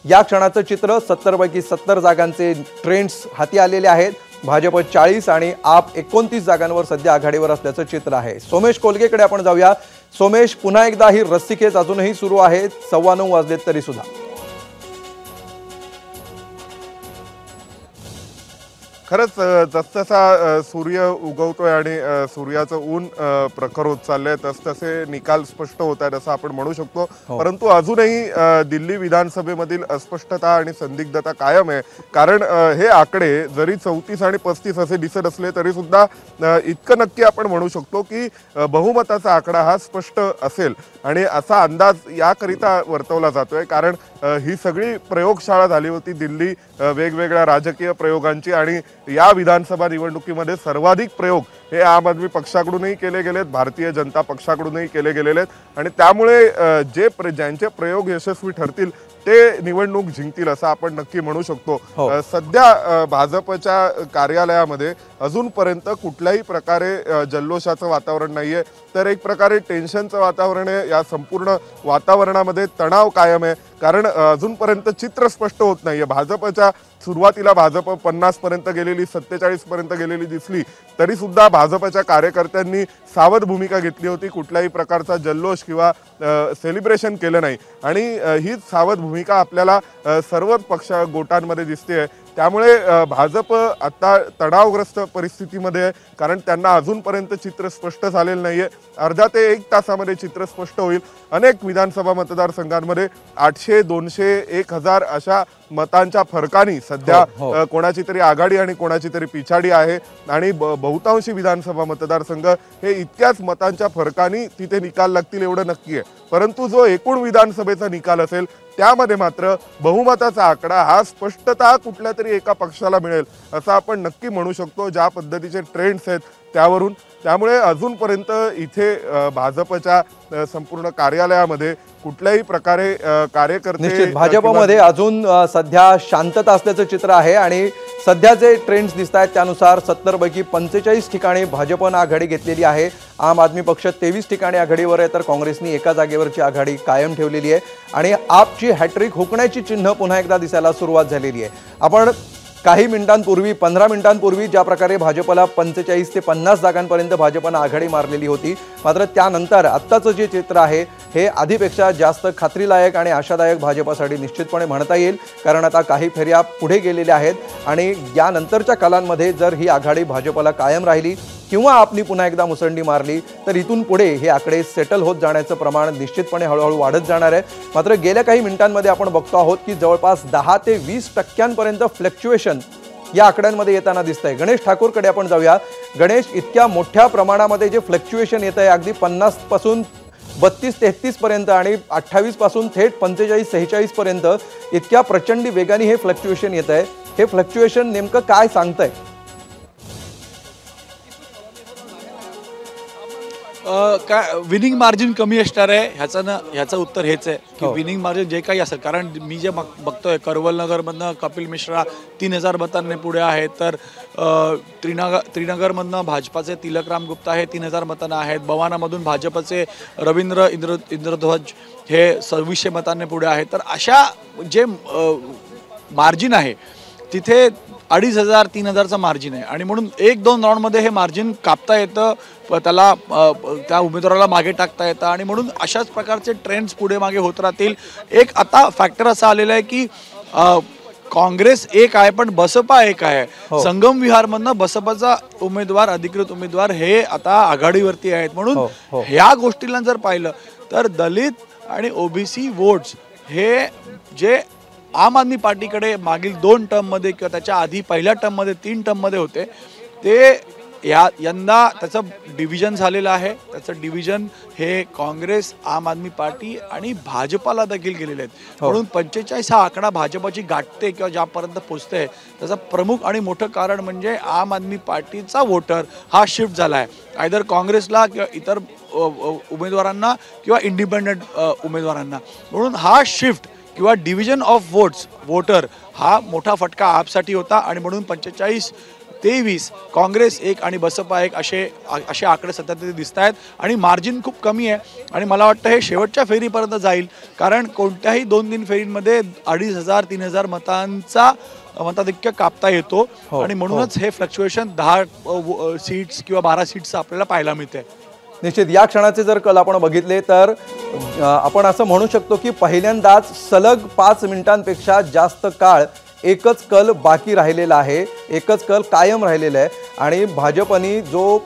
या क्षणाचं चित्र 70 पैकी 70 जागांचे ट्रेंड्स हाती आलेले आहेत। भाजप 40 आणि आप 29 जागांवर सध्या आघाडीवर असल्याचं चित्र आहे। सोमेश कोलगेकडे आपण जाऊया। सोमेश, पुन्हा एकदा ही रस्सीखेच अजूनही सुरू आहे, 9:15 वाजलेत तरी सुद्धा। खरंच जसजसा सूर्य उगवतोय आणि सूर्याचं ऊन प्रखर होत चाललंय तसतसे निकाल स्पष्ट होत आहेत असं आपण म्हणू शकतो। परंतु अजूनही दिल्ली विधानसभेमधील अस्पष्टता आणि संदिग्धता कायम आहे। कारण हे आकडे जरी 34 आणि 35 असे दिसत असले तरी सुद्धा इतकं नक्की आपण म्हणू शकतो की बहुमताचा आकडा हा स्पष्ट असेल आणि असा अंदाज याकरिता वर्तवला जातोय। कारण ही सगळी प्रयोगशाळा झाली होती दिल्ली वेगवेगळ्या राजकीय प्रयोगांची आणि या विधानसभा निवडणुकीमध्ये सर्वाधिक प्रयोग हे आम आदमी पक्षाकडूनही केले गेलेत, भारतीय जनता पक्षाकडूनही केले गेलेले आहेत आणि त्यामुळे ज्यांचे प्रयोग यशस्वी ठरतील ते निवडणूक जिंकतील असं आपण नक्की म्हणू शकतो। सध्या भाजपच्या कार्यालयामध्ये अजूनपर्यंत कुठल्याही प्रकारे जल्लोषाचं वातावरण नाहीये, तर एक प्रकारे टेन्शनचं वातावरण आहे। या संपूर्ण वातावरणामध्ये तणाव कायम आहे कारण अजूनपर्यंत चित्र स्पष्ट होत नाहीये। भाजपच्या सुरुवातीला भाजप 50 पर्यंत गेलेली, 47 पर्यंत गेलेली दिसली तरी सुद्धा भाजपच्या कार्यकर्त्यांनी सावध भूमिका घेतली होती, कुठल्याही प्रकारचा जल्लोष किंवा सेलिब्रेशन केलं नाही आणि हीच सावध भूमिका आपल्याला सर्वच पक्ष गोटांमध्ये दिसते। त्यामुळे भाजप आता तणावग्रस्त परिस्थितीमध्ये आहे कारण त्यांना अजूनपर्यंत चित्र स्पष्ट झालेलं नाहीये। अर्धा ते 1 तासामध्ये चित्र स्पष्ट होईल। अनेक विधानसभा मतदारसंघांमध्ये 800, 200, 1000 अशा मतांच्या फरकाने सध्या कोणाची तरी आघाडी आणि कोणाची तरी पिछाडी आहे आणि बहुतांशी विधानसभा मतदारसंघ हे इतक्याच मतांच्या फरकाने तिथे निकाल लागतील एवढं नक्की आहे। परंतु जो एकूण विधानसभेचा निकाल असेल त्यामध्ये मात्र बहुमताचा आकडा हा स्पष्टता कुठल्या तरी एका पक्षाला मिळेल असं आपण नक्की म्हणू शकतो ज्या पद्धतीचे ट्रेंड्स आहेत त्यावरून। त्यामुळे अजूनपर्यंत इथे भाजपच्या संपूर्ण कार्यालयामध्ये कुठल्याही प्रकारे कार्यकर्ते निश्चित भाजपमध्ये अजून सध्या शांतता असल्याचं चित्र आहे आणि सध्या जे ट्रेंड्स दिसत आहेत त्यानुसार 70 पैकी 45 ठिकाणी भाजपने आघाडी घेतलेली आहे। आम आदमी पक्ष 23 ठिकाणी आघाडीवर आहे तर काँग्रेसने एका जागेवरची आघाडी कायम ठेवलेली आहे आणि आपची हॅट्रिक हुकण्याची चिन्ह पुन्हा एकदा दिसायला सुरुवात झालेली आहे। आपण काही मिनिटांपूर्वी 15 मिनिटांपूर्वी ज्या प्रकारे भाजपला 45 ते 50 जागांपर्यंत भाजपने आघाडी मारलेली होती, मात्र त्यानंतर आत्ताचं जे चित्र आहे हे आधीपेक्षा जास्त खात्रीलायक आणि आशादायक भाजपसाठी निश्चितपणे म्हणता येईल कारण आता काही फेऱ्या पुढे गेलेल्या आहेत आणि यानंतरच्या कालांमध्ये जर ही आघाडी भाजपला कायम राहिली किंवा आपली पुन्हा एकदा मुसंडी मारली तर इथून पुढे हे आकडे सेटल होत जाण्याचं प्रमाण निश्चितपणे हळूहळू वाढत जाणार आहे। मात्र गेल्या काही मिनिटांमध्ये आपण बघतो आहोत की जवळपास 10 ते 20% फ्लक्च्युएशन या आकड्यांमध्ये येताना दिसतंय। गणेश ठाकूरकडे आपण जाऊया। गणेश, इतक्या मोठ्या प्रमाणामध्ये जे फ्लक्च्युएशन येत आहे अगदी 50 पासून 32-33 पर्यंत आणि 28 पासून थेट 45-46 पर्यंत इतक्या प्रचंड वेगाने हे फ्लक्च्युएशन येत आहे, हे फ्लक्च्युएशन नेमकं काय सांगतंय? काय विनिंग मार्जिन कमी असणार आहे ह्याचं उत्तर हेच आहे की विनिंग मार्जिन जे काही असेल, कारण मी जे बघतोय करवल नगरमधनं कपिल मिश्रा 3000 मतांनी पुढे आहेत, तर त्रिनगरमधनं भाजपाचे तिलकराम गुप्ता हे 3000 मतांना आहेत, बवानामधून भाजपचे रवींद्र इंद्रध्वज हे 2600 मतांनी पुढे आहेत। तर अशा जे मार्जिन आहे तिथे 2500-3000चं मार्जिन आहे आणि म्हणून 1-2 राऊंडमध्ये हे मार्जिन कापता येतं, त्याला त्या उमेदवाराला मागे टाकता येतं आणि म्हणून अशाच प्रकारचे ट्रेंड्स पुढे मागे होत राहतील। एक आता फॅक्टर असा आलेला आहे की काँग्रेस एक आहे पण बसपा एक आहे। संगम विहारमधनं बसपाचा उमेदवार, अधिकृत उमेदवार हे आता आघाडीवरती आहेत। म्हणून ह्या गोष्टीला जर पाहिलं तर दलित आणि ओबीसी वोट्स हे जे आम आदमी पार्टीकडे मागील 2 टर्ममध्ये किंवा त्याच्या आधी पहिल्या टर्ममध्ये 3 टर्ममध्ये होते ते यंदा त्याचं डिव्हिजन झालेलं आहे। त्याचं डिव्हिजन हे काँग्रेस, आम आदमी पार्टी आणि भाजपाला देखील गेलेले आहेत। म्हणून 45 हा आकडा भाजपाची गाठते किंवा ज्यापर्यंत पोचते त्याचं प्रमुख आणि मोठं कारण म्हणजे आम आदमी पार्टीचा वोटर हा शिफ्ट झाला आहे आयदर काँग्रेसला किंवा इतर उमेदवारांना किंवा इंडिपेंडंट उमेदवारांना। म्हणून हा शिफ्ट किंवा डिव्हिजन ऑफ वोटर हा मोठा फटका आपसाठी होता आणि म्हणून 45 23, काँग्रेस 1 आणि बसपा 1 असे आकडे सध्या तिथे दिसत आहेत आणि मार्जिन खूप कमी आहे आणि मला वाटतं हे शेवटच्या फेरीपर्यंत जाईल, कारण कोणत्याही 2-3 फेरींमध्ये 2,500-3,000 मताधिक्य कापता येतो आणि म्हणूनच हे फ्लक्च्युएशन 10 सीट्स किंवा 12 सीट्स आपल्याला पाहायला मिळते. निश्चित या क्षणाचे जर कल आपण बघितले तर आपण असं म्हणू शकतो की पहिल्यांदाच सलग 5 मिनिटांपेक्षा जास्त काळ एकच कल बाकी राहिलेला आहे, एकच कल कायम राहिलेला आहे आणि भाजपने जो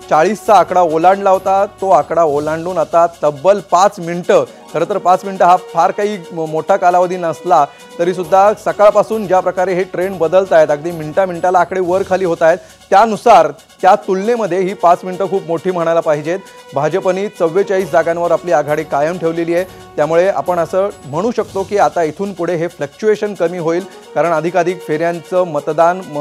40चा आकडा ओलांडला होता तो आकडा ओलांडून आता तब्बल 5 मिनिटं, खरं तर 5 मिनिटं हा फार काही मोठा कालावधी नसला तरीसुद्धा सकाळपासून ज्या प्रकारे हे ट्रेंड बदलत आहेत, अगदी मिनिटाला आकडे वर खाली होत आहेत, त्यानुसार त्या तुलनेमध्ये ही 5 मिनिटं खूप मोठी म्हणायला पाहिजेत. भाजपने 44 जागांवर आपली आघाडी कायम ठेवलेली आहे, त्यामुळे आपण असं म्हणू शकतो की आता इथून पुढे हे फ्लक्च्युएशन कमी होईल, कारण अधिकाधिक फेऱ्यांचं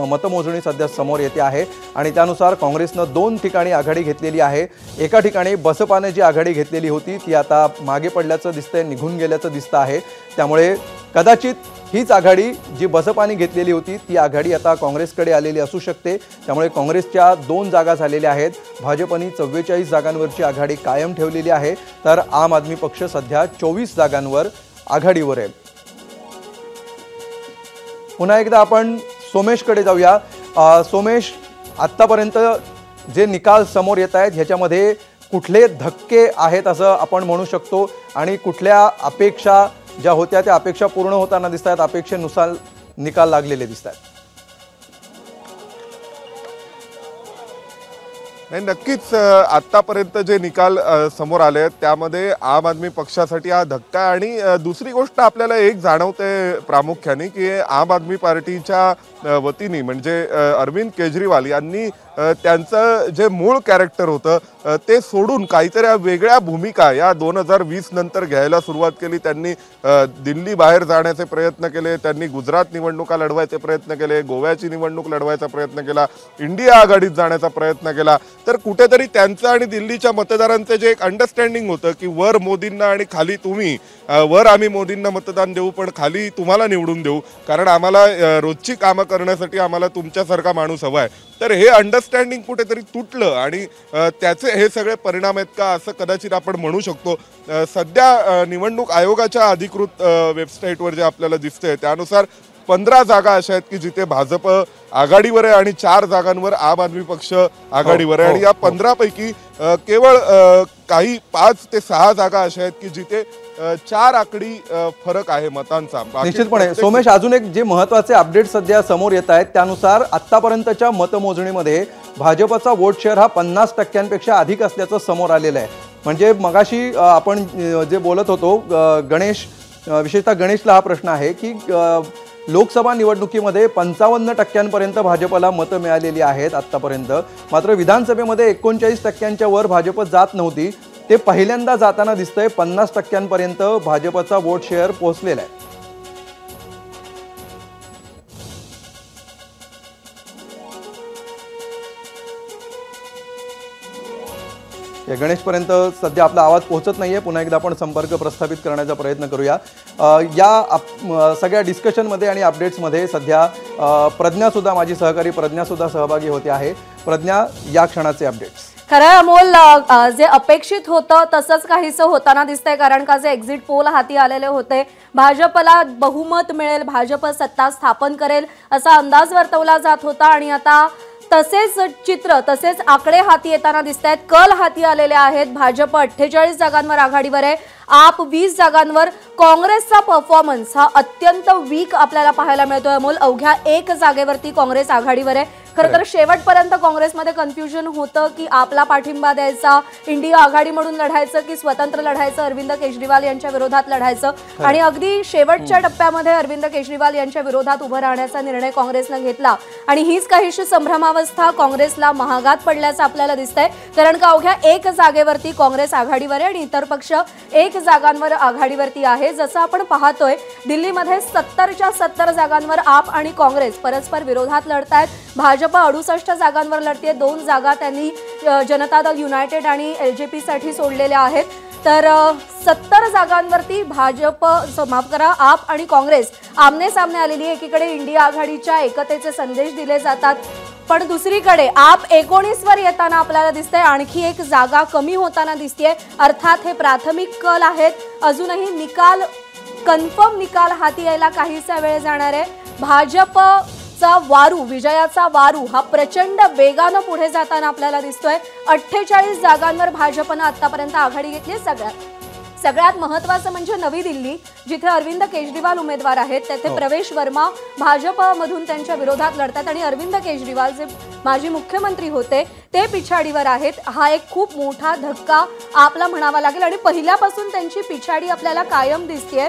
मतमोजणी सध्या समोर येते आहे आणि त्यानुसार काँग्रेसनं 2 ठिकाणी आघाडी घेतलेली आहे. एका ठिकाणी बसपाने जी आघाडी घेतलेली होती ती आता मागे पडल्याचं दिसतंय, निघून गेल्याचं दिसतं आहे. त्यामुळे कदाचित हीच आघाडी जी बसपाने घेतलेली होती ती आघाडी आता काँग्रेसकडे आलेली असू शकते. त्यामुळे काँग्रेसच्या 2 जागा झालेल्या आहेत. भाजपने 44 जागांवरची आघाडी कायम ठेवलेली आहे, तर आम आदमी पक्ष सध्या 24 जागांवर आघाडीवर आहे. पुन्हा एकदा आपण सोमेशकडे जाऊया. सोमेश, आत्तापर्यंत जे निकाल समोर येत आहेत ह्याच्यामध्ये कुठले धक्के आहेत असं आपण म्हणू शकतो आणि कुठल्या अपेक्षा ज्या होत्या त्या अपेक्षा पूर्ण होताना दिसत आहेत, अपेक्षेनुसार निकाल लागलेले दिसत आहेत? नाही, नक्कीच आतापर्यंत जे निकाल समोर आले आहेत त्यामध्ये आम आदमी पक्षासाठी हा धक्का आणि दुसरी गोष्ट आपल्याला एक जाणवते प्रामुख्याने की आम आदमी पार्टीच्या वतीने म्हणजे अरविंद केजरीवाल यांनी त्यांचं जे मूळ कॅरेक्टर होतं ते सोडून काहीतरी वेगळ्या भूमिका या 2020 नंतर घ्यायला सुरुवात केली. त्यांनी दिल्ली बाहेर जाण्याचे प्रयत्न केले, त्यांनी गुजरात निवडणुका लढवायचे प्रयत्न केले, गोव्याची निवडणूक लढवायचा प्रयत्न केला, इंडिया आघाडीत जाण्याचा प्रयत्न केला. तर कुठेतरी त्यांचं आणि दिल्लीच्या मतदारांचं जे एक अंडरस्टँडिंग होतं की वर मोदींना आणि खाली तुम्ही, वर आम्ही मोदींना मतदान देऊ पण खाली तुम्हाला निवडून देऊ, कारण आम्हाला रोजची कामं करण्यासाठी आम्हाला तुमच्यासारखा माणूस हवा आहे. तर हे अंडरस्टँडिंग कुठेतरी तुटलं आणि त्याचे हे सगळे परिणाम आहेत का असं कदाचित आपण म्हणू शकतो. सध्या निवडणूक आयोगाच्या अधिकृत वेबसाईटवर जे आपल्याला दिसतंय त्यानुसार 15 जागा अशा आहेत की जिथे भाजप आघाडीवर आहे आणि 4 जागांवर आम आदमी पक्ष आघाडीवर आहे आणि या 15 पैकी केवळ काही 5 ते 6 जागा अशा आहेत की जिथे 4 आकडी फरक आहे मतांचा. निश्चितपणे सोमेश, अजून एक जे महत्त्वाचे अपडेट सध्या समोर येत आहेत त्यानुसार आत्तापर्यंतच्या मतमोजणीमध्ये भाजपचा वोट शेअर हा 50% अधिक असल्याचं समोर आलेलं आहे. म्हणजे मगाशी आपण जे बोलत होतो गणेश, विशेषतः गणेशला हा प्रश्न आहे की लोकसभा निवडणुकीमध्ये 55% भाजपला मतं मिळालेली आहेत आत्तापर्यंत, मात्र विधानसभेमध्ये 39% वर भाजप जात नव्हती. ते पहिल्यांदा जाताना दिसतंय, 50% भाजपचा वोट शेअर पोहोचलेला आहे. गणेशपर्यंत सध्या आपला आवाज पोहोचत नाहीये. पुन्हा एकदा आपण संपर्क प्रस्थापित करण्याचा प्रयत्न करूया. या सगळ्या डिस्कशनमध्ये आणि अपडेट्समध्ये सध्या प्रज्ञासुद्धा, माझी सहकारी प्रज्ञासुद्धा सहभागी होते आहे. प्रज्ञा, या क्षणाचे अपडेट्स. खरं अमोल, जे अपेक्षित होतं तसंच काहीसं होताना दिसतंय, कारण का जे एक्झिट पोल हाती आलेले होते, भाजपला बहुमत मिळेल, भाजप सत्ता स्थापन करेल असा अंदाज वर्तवला जात होता आणि आता तसेच चित्र, तसेच आकडे हाती येताना दिसत आहेत. कल हाती आलेले आहेत. भाजप 48 जागांवर आघाडीवर आहे, आप 20 जागांवर. काँग्रेसचा परफॉर्मन्स हा अत्यंत वीक आपल्याला पाहायला मिळतोय अमोल. अवघ्या 1 जागेवरती काँग्रेस आघाडीवर आहे. खरं तर शेवटपर्यंत काँग्रेसमध्ये कन्फ्युजन होतं की आपला पाठिंबा द्यायचा, इंडिया आघाडी म्हणून लढायचं की स्वतंत्र लढायचं, अरविंद केजरीवाल यांच्या विरोधात लढायचं. आणि अगदी शेवटच्या टप्प्यामध्ये अरविंद केजरीवाल यांच्या विरोधात उभं राहण्याचा निर्णय काँग्रेसनं घेतला आणि हीच काहीशी संभ्रमावस्था काँग्रेसला महागात पडल्याचं आपल्याला दिसतंय, कारण का अवघ्या 1 जागेवरती काँग्रेस आघाडीवर आहे आणि इतर पक्ष 1 जागांवर आघाडीवरती आहे. जसं आपण पाहतोय दिल्लीमध्ये 70च्या 70 जागांवर आप आणि काँग्रेस परस्पर विरोधात लढतायत. भाजप 68 जागांवर लढते. 2 जागा त्यांनी जनता दल युनायटेड आणि LJP साठी सोडलेल्या आहेत. तर 70 जागांवरती भाजप, माफ करा, आप आणि काँग्रेस आमने सामने आलेली आहे. एकीकडे इंडिया आघाडीच्या एकतेचे संदेश दिले जातात. पण दुसरीकडे आप 19 वर येताना आपल्याला दिसतंय आणखी एक जागा कमी होताना दिसतेय. अर्थात हे प्राथमिक कल आहेत, अजूनही निकाल कन्फर्म निकाल हाती यायला काहीसा वेळ जाणार आहे. भाजपचा वारू, विजयाचा वारू हा प्रचंड वेगानं पुढे जाताना आपल्याला दिसतोय. 48 जागांवर भाजपनं आतापर्यंत आघाडी घेतली. सगळ्यात महत्त्वाचं म्हणजे नवी दिल्ली, जिथे अरविंद केजरीवाल उमेदवार आहेत, तेथे प्रवेश वर्मा भाजपमधून त्यांच्या विरोधात लढतात आणि अरविंद केजरीवाल जे माजी मुख्यमंत्री होते ते पिछाडीवर आहेत. हा एक खूप मोठा धक्का आपला म्हणावा लागेल आणि पहिल्यापासून त्यांची पिछाडी आपल्याला कायम दिसतेय.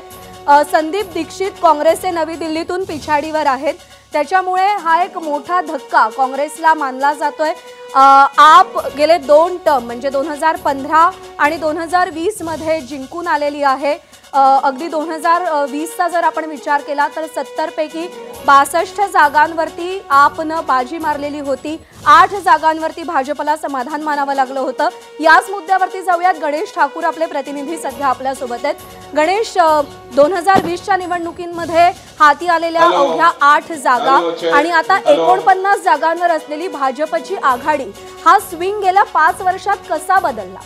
संदीप दीक्षित काँग्रेसचे नवी दिल्लीतून पिछाडीवर आहेत, त्याच्यामुळे हा एक मोठा धक्का काँग्रेसला मानला जातोय. आप गेले 2 टर्म म्हणजे 2015 आणि 2020 मध्ये जिंकून आलेली आहे. अगदी 2020चा जर आपण विचार केला तर 70 पैकी 62 जागांवरती आपनं बाजी मारलेली होती. 8 जागांवरती भाजपला समाधान मानावं लागलं होतं. याच मुद्द्यावरती जाऊयात. गणेश ठाकूर आपले प्रतिनिधी सध्या आपल्यासोबत आहेत. गणेश, 2020च्या निवडणुकीमध्ये हाती आलेल्या अवघ्या 8 जागा आणि आता 49 जागांवर असलेली भाजपची आघाडी, हा स्विंग गेल्या 5 वर्षात कसा बदलला?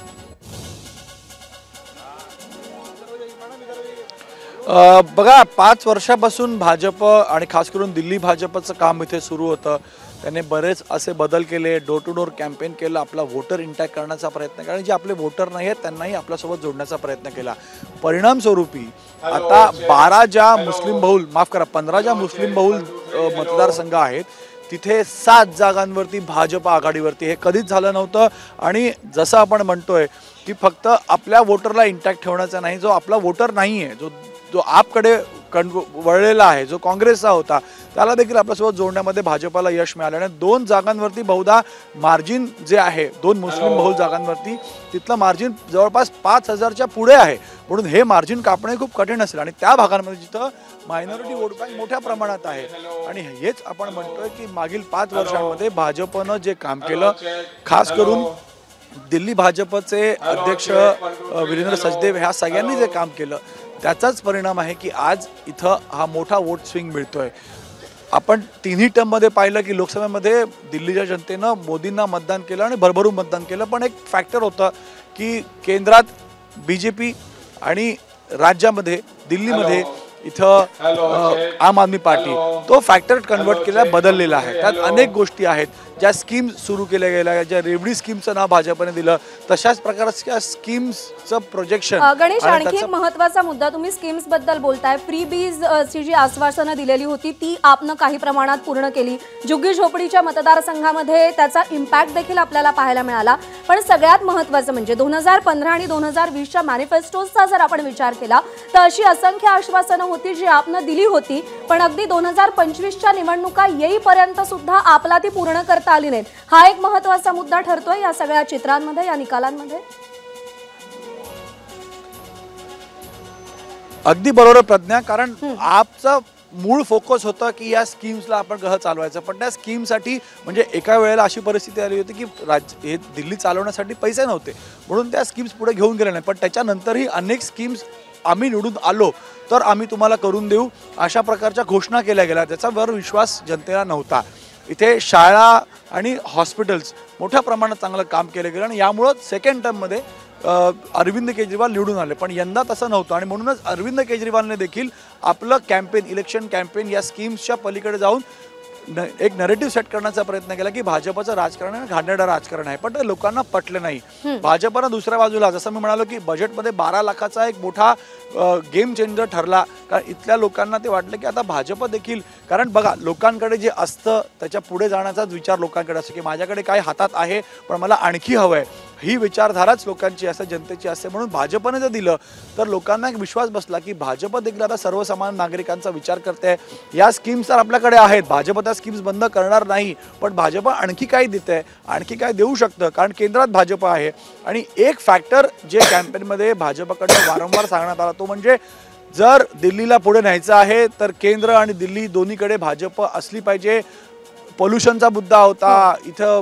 बघा, 5 वर्षापासून भाजप आणि खास करून दिल्ली भाजपचं काम इथे सुरू होतं. त्याने बरेच असे बदल केले, डोर टू डोर कॅम्पेन केलं, आपला वोटर इंटॅक्ट करण्याचा प्रयत्न केला आणि जे आपले वोटर नाही आहेत त्यांनाही आपल्यासोबत जोडण्याचा प्रयत्न केला. परिणाम स्वरूपी आता 12 ज्या मुस्लिम बहुल, माफ करा 15 ज्या मुस्लिम बहुल मतदारसंघ आहेत तिथे 7 जागांवरती भाजप आघाडीवरती. हे कधीच झालं नव्हतं. आणि जसं आपण म्हणतोय की फक्त आपल्या वोटरला इंटॅक्ट ठेवण्याचा नाही, जो आपला वोटर नाही आहे, जो आपकडे वळलेला आहे, जो काँग्रेसचा होता, त्याला देखील आपल्यासोबत जोडण्यामध्ये भाजपाला यश मिळालं. आणि 2 जागांवरती बहुधा मार्जिन जे आहे, 2 मुस्लिम बहुल जागांवरती तिथलं मार्जिन जवळपास 5000च्या पुढे आहे. म्हणून हे मार्जिन कापणे खूप कठीण असेल आणि त्या भागांमध्ये जिथं मायनॉरिटी वोट बँक मोठ्या प्रमाणात आहे. आणि हेच आपण म्हणतोय की मागील 5 वर्षांमध्ये भाजपनं जे काम केलं, खास करून दिल्ली भाजपचे अध्यक्ष वीरेंद्र सचदेव ह्या सगळ्यांनी जे काम केलं त्याचाच परिणाम आहे की आज इथं हा मोठा वोट स्विंग मिळतोय. आपण तिन्ही टर्ममध्ये पाहिलं की लोकसभेमध्ये दिल्लीच्या जनतेनं मोदींना मतदान केलं आणि भरभरून मतदान केलं. पण एक फॅक्टर होतं की केंद्रात BJP आणि राज्यामध्ये दिल्लीमध्ये इथं आम आदमी पार्टी, तो फॅक्टर कन्वर्ट केला, बदललेला आहे. त्यात अनेक गोष्टी आहेत ज्या स्कीम्स सुरू केल्या गेल्या, ज्या रेवडी स्कीमचं नाव भाजपने दिलं, तशाच प्रकारच्या स्कीम्सचं प्रोजेक्शन. गणेश, आणखी एक महत्त्वाचा मुद्दा, तुम्ही स्कीम्स बद्दल बोलताय. फ्रीबीज ची जी आश्वासनं दिलेली होती ती आपनं काही प्रमाणात पूर्ण केली. झुग्गी झोपडीच्या मतदारसंघामध्ये त्याचा इम्पॅक्ट देखील आपल्याला पाहायला मिळाला. पण सगळ्यात महत्त्वाचं म्हणजे 2015 आणि 2020च्या मॅनिफेस्टोचा जर आपण विचार केला तर अशी असंख्य आश्वासनं होती जी आपनं दिली होती, पण अगदी 2025च्या निवडणुका येईपर्यंत सुद्धा आपला ती पूर्ण करता आली नाहीत. हा एक महत्त्वाचा मुद्दा ठरतोय या सगळ्या चित्रांमध्ये, या निकालांमध्ये. अगदी बरोबर प्रज्ञा, कारण आपचा मूळ फोकस होता की या स्कीम्सला आपण कसं चालवायचं. पण त्या स्कीमसाठी म्हणजे एका वेळेला अशी परिस्थिती आली होती की हे दिल्ली चालवण्यासाठी पैसे नव्हते, म्हणून त्या स्कीम्स पुढे घेऊन गेल्या नाही. पण त्याच्यानंतरही अनेक स्कीम्स आम्ही निवडून आलो तर आम्ही तुम्हाला करून देऊ अशा प्रकारच्या घोषणा केल्या गेल्या. त्याच्यावर विश्वास जनतेला नव्हता. इथे शाळा आणि हॉस्पिटल्स मोठ्या प्रमाणात चांगलं काम केलं गेलं आणि यामुळं सेकंड टर्ममध्ये अरविंद केजरीवाल निवडून आले. पण यंदा तसं नव्हतं आणि म्हणूनच अरविंद केजरीवालने देखील आपलं कॅम्पेन, इलेक्शन कॅम्पेन या स्कीम्सच्या पलीकडे जाऊन एक नरेटिव्ह सेट करण्याचा प्रयत्न केला की भाजपचं राजकारण आहे, घाणेरडं राजकारण आहे. पण ते लोकांना पटलं नाही. भाजपनं दुसऱ्या बाजूला, जसं मी म्हणालो की बजेटमध्ये 12 लाखाचा एक मोठा गेम चेंजर ठरला. कारण इथल्या लोकांना ते वाटलं की आता भाजप देखील, कारण बघा लोकांकडे जे असतं त्याच्या पुढे जाण्याचाच विचार लोकांकडे असतो की माझ्याकडे काय हातात आहे पण मला आणखी हवं आहे, ही विचारधाराच लोकांची असते, जनतेची असते. म्हणून भाजपने जर दिलं तर लोकांना एक विश्वास बसला की भाजप देखील आता सर्वसामान्य नागरिकांचा विचार करते. या स्कीम्स तर आपल्याकडे आहेत, भाजप त्या स्कीम्स बंद करणार नाही, पण भाजप आणखी काय देते, आणखी काय देऊ शकतं, कारण केंद्रात भाजप आहे. आणि एक फॅक्टर जे कॅम्पेनमध्ये भाजपकडनं वारंवार सांगण्यात आला तो म्हणजे जर दिल्लीला पुढे न्यायचं आहे तर केंद्र आणि दिल्ली दोन्हीकडे भाजप असली पाहिजे. पोल्युशनचा मुद्दा होता. इथं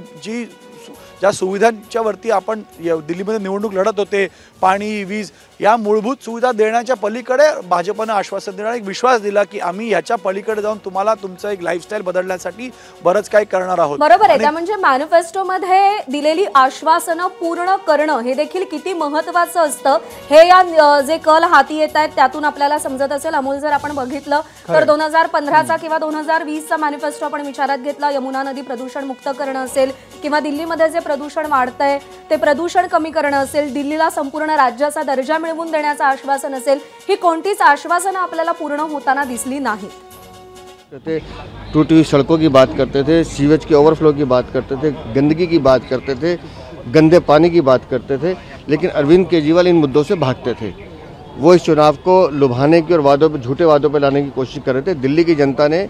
ज्या सुविधांच्या वरती आपण दिल्लीमध्ये निवडणूक लढत होते, पाणी, वीज, या मूलभूत सुविधा देण्याच्या पलीकडे भाजपनं आश्वासन देणार, एक विश्वास दिला की आम्ही ह्याच्या पलीकडे जाऊन तुम्हाला तुमचं एक लाईफस्टाईल बदलण्यासाठी बरंच काही करणार आहोत. बरोबर आहे. त्या म्हणजे मॅनिफेस्टोमध्ये दिलेली आश्वासनं पूर्ण करणं हे देखील किती महत्त्वाचं असतं हे या जे कल हाती येत आहेत त्यातून आपल्याला समजत असेल. अमोल, जर आपण बघितलं तर 2015चा किंवा 2020चा मॅनिफेस्टो आपण विचारात घेतला, यमुना नदी प्रदूषण मुक्त करणं असेल किंवा दिल्लीमध्ये जे प्रदूषण वाढतंय ते प्रदूषण कमी करणं असेल, दिल्लीला संपूर्ण राज्याचा दर्जा मिळवून देण्याचं आश्वासन असेल, ही कोणतीच आश्वासनं आपल्याला पूर्ण होताना दिसली नाहीत. टूटी हुई सड़कों की बात करते थे, सीवेज के ओवरफ्लो की बात करते थे, गंदगी की बात करते थे, गंदे पानी की बात करते थे, लेकिन अरविंद केजरीवाल इन मुद्दों से भागते थे. वो इस चुनाव को लुभाने की और वादों पे, झूठे वादों पे लाने की कोशिश कर रहे थे. दिल्ली की जनता ने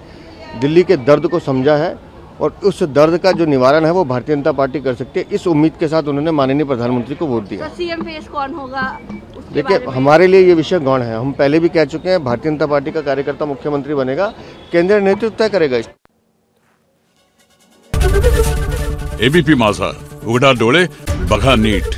दिल्ली के दर्द को समझा है और उस दर्द का जो निवारण है वो भारतीय जनता पार्टी कर सकती है. इस उम्मीद के साथ उन्होंने माननीय प्रधानमंत्री को वोट दिया. सीएम फेस कौन होगा? देखिए, हमारे लिए ये विषय गौण है. हम पहले भी कह चुके हैं, भारतीय जनता पार्टी का कार्यकर्ता मुख्यमंत्री बनेगा, केंद्रीय नेतृत्व तय करेगा. एबीपी माझा, उघडा डोळे बघा नीट.